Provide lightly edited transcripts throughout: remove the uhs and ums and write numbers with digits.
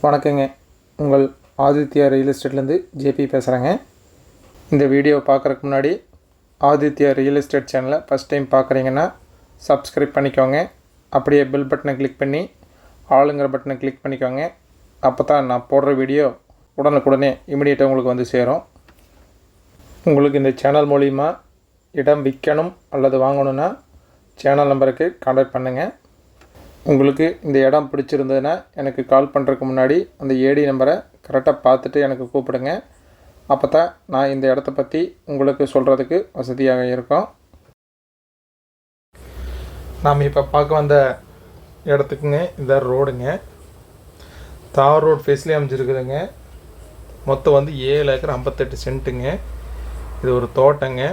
வணக்கங்க. உங்கள் Aditya real எஸ்டேட்லேருந்து JP பேசுகிறேங்க. இந்த வீடியோ பார்க்குறதுக்கு முன்னாடி ஆதித்யா ரியல் எஸ்டேட் சேனலை ஃபஸ்ட் டைம் பார்க்குறீங்கன்னா சப்ஸ்கிரைப் பண்ணிக்கோங்க. அப்படியே பெல் பட்டனை கிளிக் பண்ணி ஆளுங்கிற பட்டனை கிளிக் பண்ணிக்கோங்க. அப்போ தான் நான் போடுற வீடியோ உடனுக்குடனே இமிடியேட்டாக உங்களுக்கு வந்து சேரும். உங்களுக்கு இந்த சேனல் மூலிமா இடம் விற்கணும் அல்லது வாங்கணுன்னா சேனல் நம்பருக்கு கான்டாக்ட் பண்ணுங்கள். உங்களுக்கு இந்த இடம் பிடிச்சிருந்ததுன்னா எனக்கு கால் பண்ணுறதுக்கு முன்னாடி அந்த ஏடி நம்பரை கரெக்டாக பார்த்துட்டு எனக்கு கூப்பிடுங்க. அப்போ தான் நான் இந்த இடத்த பற்றி உங்களுக்கு சொல்கிறதுக்கு வசதியாக இருக்கும். நாம் இப்போ பார்க்க வந்த இடத்துக்குங்க இந்த ரோடுங்க தார் ரோடு ஃபேஸ்லேயே அமைஞ்சிருக்குதுங்க. மொத்தம் வந்து 7 ஏக்கர் 58 சென்ட்டுங்க. இது ஒரு தோட்டங்க.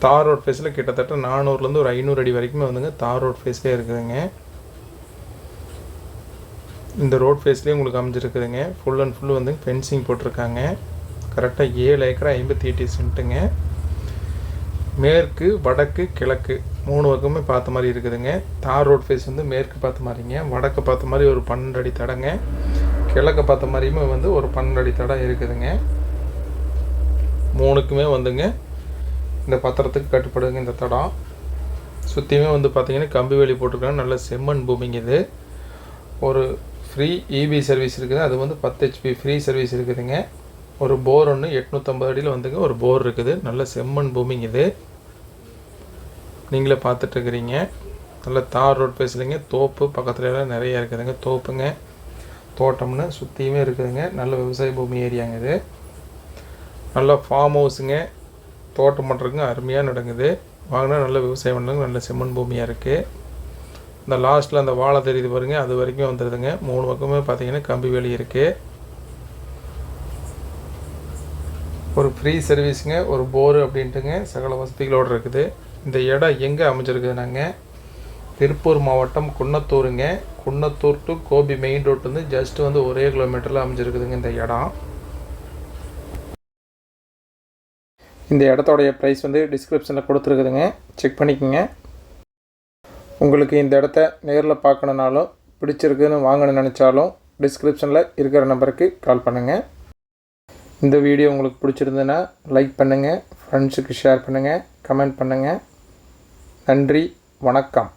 தார் ரோட் ஃபேஸில் கிட்டத்தட்ட 400லேருந்து ஒரு 500 அடி வரைக்குமே வந்துங்க தார் ரோட் ஃபேஸ்லேயே இருக்குதுங்க. இந்த ரோட் ஃபேஸ்லேயே உங்களுக்கு அமைஞ்சிருக்குதுங்க. ஃபுல் அண்ட் ஃபுல் வந்து ஃபென்சிங் போட்டிருக்காங்க. கரெக்டாக 7 ஏக்கர் 58 சென்ட்டுங்க. மேற்கு வடக்கு கிழக்கு 3 பக்கமே பார்த்த மாதிரி இருக்குதுங்க. தார் ரோட் ஃபேஸ் வந்து மேற்கு பார்த்த மாதிரிங்க, வடக்கு பார்த்த மாதிரி ஒரு 12 அடி தடங்க, கிழக்க பார்த்த மாதிரியுமே வந்து ஒரு 12 அடி தடம் இருக்குதுங்க. 3க்குமே வந்துங்க இந்த பத்திரத்துக்கு கட்டுப்படுங்க. இந்த தடம் சுற்றியுமே வந்து பார்த்திங்கன்னா கம்பி வேலி போட்டிருக்காங்க. நல்ல செம்மண் பூமிங்க. இது ஒரு ஃப்ரீ இபி சர்வீஸ் இருக்குது. அது வந்து 10 HP ஃப்ரீ சர்வீஸ் இருக்குதுங்க. ஒரு போர் ஒன்று 850 அடியில் வந்துங்க ஒரு போர் இருக்குது. நல்ல செம்மண் பூமிங்க. இது நீங்களே பார்த்துட்ருக்குறீங்க. நல்ல தார் ரோட் பேசலைங்க. தோப்பு பக்கத்துலலாம் நிறைய இருக்குதுங்க. தோப்புங்க தோட்டம்னு சுற்றியுமே இருக்குதுங்க. நல்ல விவசாய பூமி ஏரியாங்க. இது நல்ல ஃபார்ம் ஹவுஸுங்க. தோட்டம் பண்ணுறதுங்க அருமையாக நடக்குது. வாங்கினா நல்ல விவசாயம் பண்ணுறதுங்க. நல்ல செம்மண் பூமியாக இருக்குது. இந்த லாஸ்ட்டில் அந்த வாழை தெரியுது பாருங்க, அது வரைக்கும் வந்துடுதுங்க. 3 பக்கமே பார்த்தீங்கன்னா கம்பி வேலி இருக்குது. ஒரு ஃப்ரீ சர்வீஸுங்க, ஒரு போரு அப்படின்ட்டுங்க சகல வசதிகளோடு இருக்குது. இந்த இடம் எங்கே அமைஞ்சிருக்குதுனாங்க திருப்பூர் மாவட்டம் குன்னத்தூருங்க. Kunnathur to Gobi main road வந்து ஜஸ்ட் வந்து 1 கிலோமீட்டரில் அமைஞ்சிருக்குதுங்க இந்த இடம். இந்த இடத்தோடைய ப்ரைஸ் வந்து டிஸ்கிரிப்ஷனில் கொடுத்துருக்குதுங்க, செக் பண்ணிக்கோங்க. உங்களுக்கு இந்த இடத்த நேரில் பார்க்கணுன்னாலும் பிடிச்சிருக்குன்னு வாங்கணும்னு நினச்சாலும் டிஸ்கிரிப்ஷனில் இருக்கிற நம்பருக்கு கால் பண்ணுங்கள். இந்த வீடியோ உங்களுக்கு பிடிச்சிருந்ததுன்னா லைக் பண்ணுங்கள், ஃப்ரெண்ட்ஸுக்கு ஷேர் பண்ணுங்கள், கமெண்ட் பண்ணுங்கள். நன்றி, வணக்கம்.